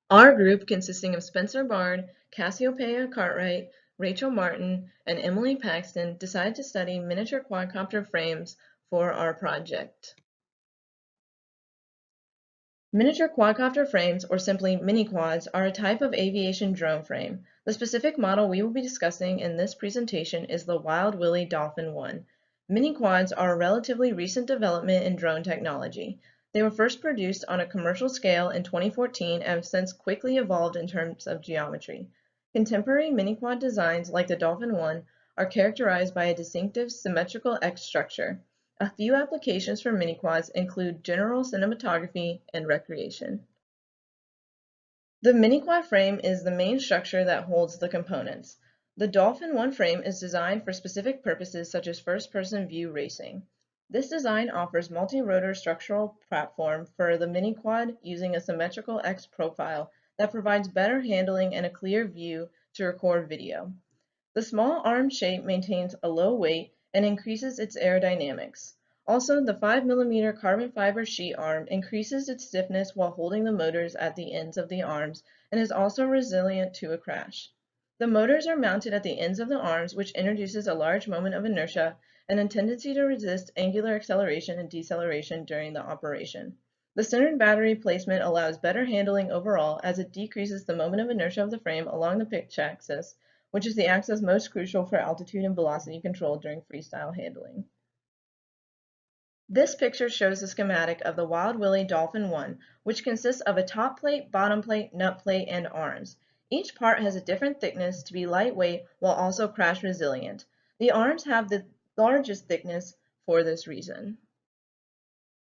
Our group, consisting of Spencer Bard, Cassiopeia Cartwright, Rachel Martin, and Emily Paxton, decided to study miniature quadcopter frames for our project. Miniature quadcopter frames, or simply mini-quads, are a type of aviation drone frame. The specific model we will be discussing in this presentation is the Wild Willie Dolphin 1. Mini-quads are a relatively recent development in drone technology. They were first produced on a commercial scale in 2014 and have since quickly evolved in terms of geometry. Contemporary mini-quad designs, like the Dolphin 1, are characterized by a distinctive symmetrical X structure. A few applications for mini-quads include general cinematography and recreation. The mini-quad frame is the main structure that holds the components. The Dolphin 1 frame is designed for specific purposes such as first-person view racing. This design offers multi-rotor structural platform for the mini-quad using a symmetrical X profile that provides better handling and a clear view to record video. The small arm shape maintains a low weight and increases its aerodynamics. Also, the 5mm carbon fiber sheet arm increases its stiffness while holding the motors at the ends of the arms and is also resilient to a crash. The motors are mounted at the ends of the arms, which introduces a large moment of inertia and a tendency to resist angular acceleration and deceleration during the operation. The centered battery placement allows better handling overall as it decreases the moment of inertia of the frame along the pitch axis, which is the axis most crucial for altitude and velocity control during freestyle handling. This picture shows the schematic of the Wild Willie Dolphin 1, which consists of a top plate, bottom plate, nut plate, and arms. Each part has a different thickness to be lightweight while also crash resilient. The arms have the largest thickness for this reason.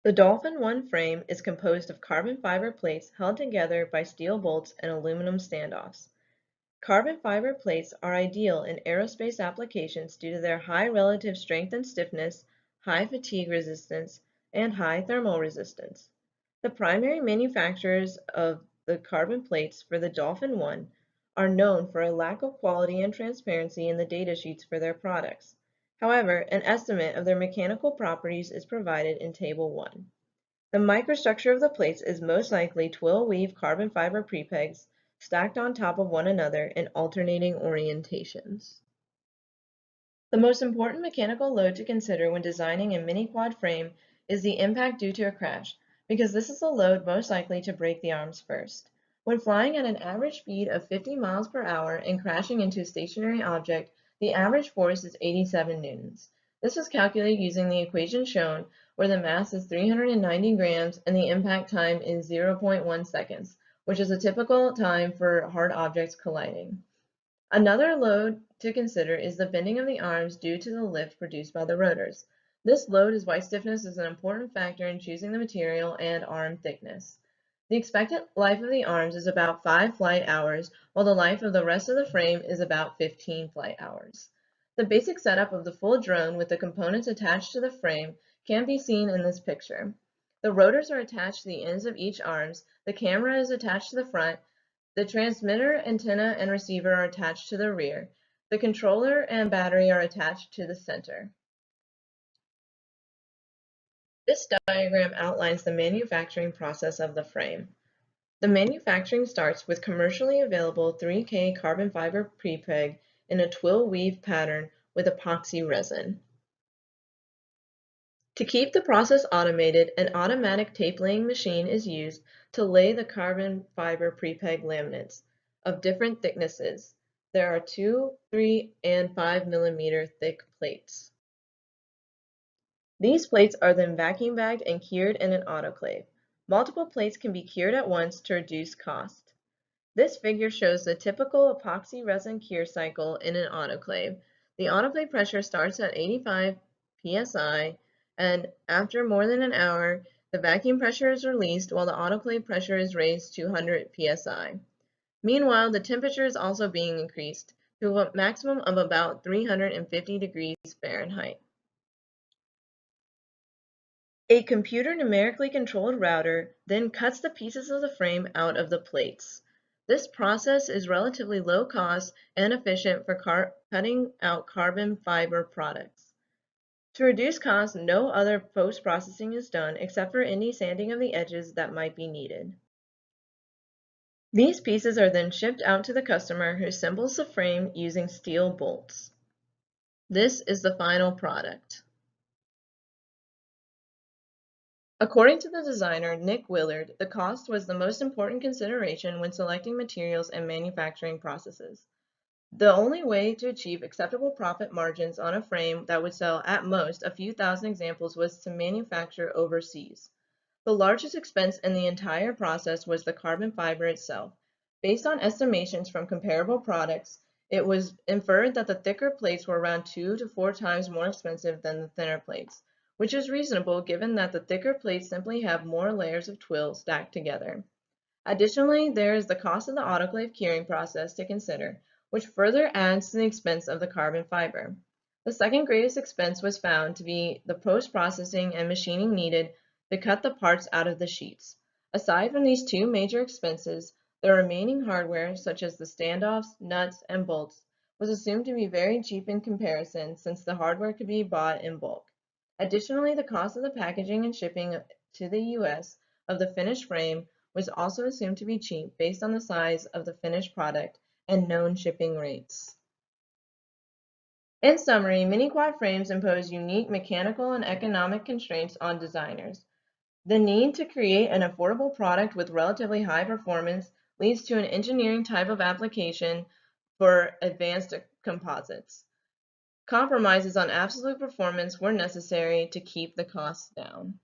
The Dolphin 1 frame is composed of carbon fiber plates held together by steel bolts and aluminum standoffs. Carbon fiber plates are ideal in aerospace applications due to their high relative strength and stiffness, high fatigue resistance, and high thermal resistance. The primary manufacturers of the carbon plates for the Dolphin 1 are known for a lack of quality and transparency in the data sheets for their products. However, an estimate of their mechanical properties is provided in Table 1. The microstructure of the plates is most likely twill weave carbon fiber prepegs stacked on top of one another in alternating orientations. The most important mechanical load to consider when designing a mini-quad frame is the impact due to a crash, because this is the load most likely to break the arms first. When flying at an average speed of 50 miles per hour and crashing into a stationary object, the average force is 87 newtons. This was calculated using the equation shown, where the mass is 390 grams and the impact time is 0.1 seconds, which is a typical time for hard objects colliding. Another load to consider is the bending of the arms due to the lift produced by the rotors. This load is why stiffness is an important factor in choosing the material and arm thickness. The expected life of the arms is about 5 flight hours, while the life of the rest of the frame is about 15 flight hours. The basic setup of the full drone with the components attached to the frame can be seen in this picture. The rotors are attached to the ends of each arms, the camera is attached to the front, the transmitter, antenna, and receiver are attached to the rear. The controller and battery are attached to the center. This diagram outlines the manufacturing process of the frame. The manufacturing starts with commercially available 3K carbon fiber prepeg in a twill weave pattern with epoxy resin. To keep the process automated, an automatic tape laying machine is used to lay the carbon fiber prepeg laminates of different thicknesses. There are 2, 3, and 5mm thick plates. These plates are then vacuum bagged and cured in an autoclave. Multiple plates can be cured at once to reduce cost. This figure shows the typical epoxy resin cure cycle in an autoclave. The autoclave pressure starts at 85 psi, and after more than an hour, the vacuum pressure is released while the autoclave pressure is raised to 100 psi. Meanwhile, the temperature is also being increased to a maximum of about 350 degrees Fahrenheit. A computer numerically controlled router then cuts the pieces of the frame out of the plates. This process is relatively low cost and efficient for cutting out carbon fiber products. To reduce costs, no other post-processing is done except for any sanding of the edges that might be needed. These pieces are then shipped out to the customer who assembles the frame using steel bolts. This is the final product. According to the designer, Nick Willard, the cost was the most important consideration when selecting materials and manufacturing processes. The only way to achieve acceptable profit margins on a frame that would sell at most a few thousand examples was to manufacture overseas. The largest expense in the entire process was the carbon fiber itself. Based on estimations from comparable products, it was inferred that the thicker plates were around 2 to 4 times more expensive than the thinner plates, which is reasonable given that the thicker plates simply have more layers of twill stacked together. Additionally, there is the cost of the autoclave curing process to consider, which further adds to the expense of the carbon fiber. The second greatest expense was found to be the post-processing and machining needed to cut the parts out of the sheets. Aside from these two major expenses, the remaining hardware, such as the standoffs, nuts, and bolts, was assumed to be very cheap in comparison since the hardware could be bought in bulk. Additionally, the cost of the packaging and shipping to the U.S. of the finished frame was also assumed to be cheap based on the size of the finished product and known shipping rates. In summary, mini-quad frames impose unique mechanical and economic constraints on designers. The need to create an affordable product with relatively high performance leads to an engineering type of application for advanced composites. Compromises on absolute performance were necessary to keep the costs down.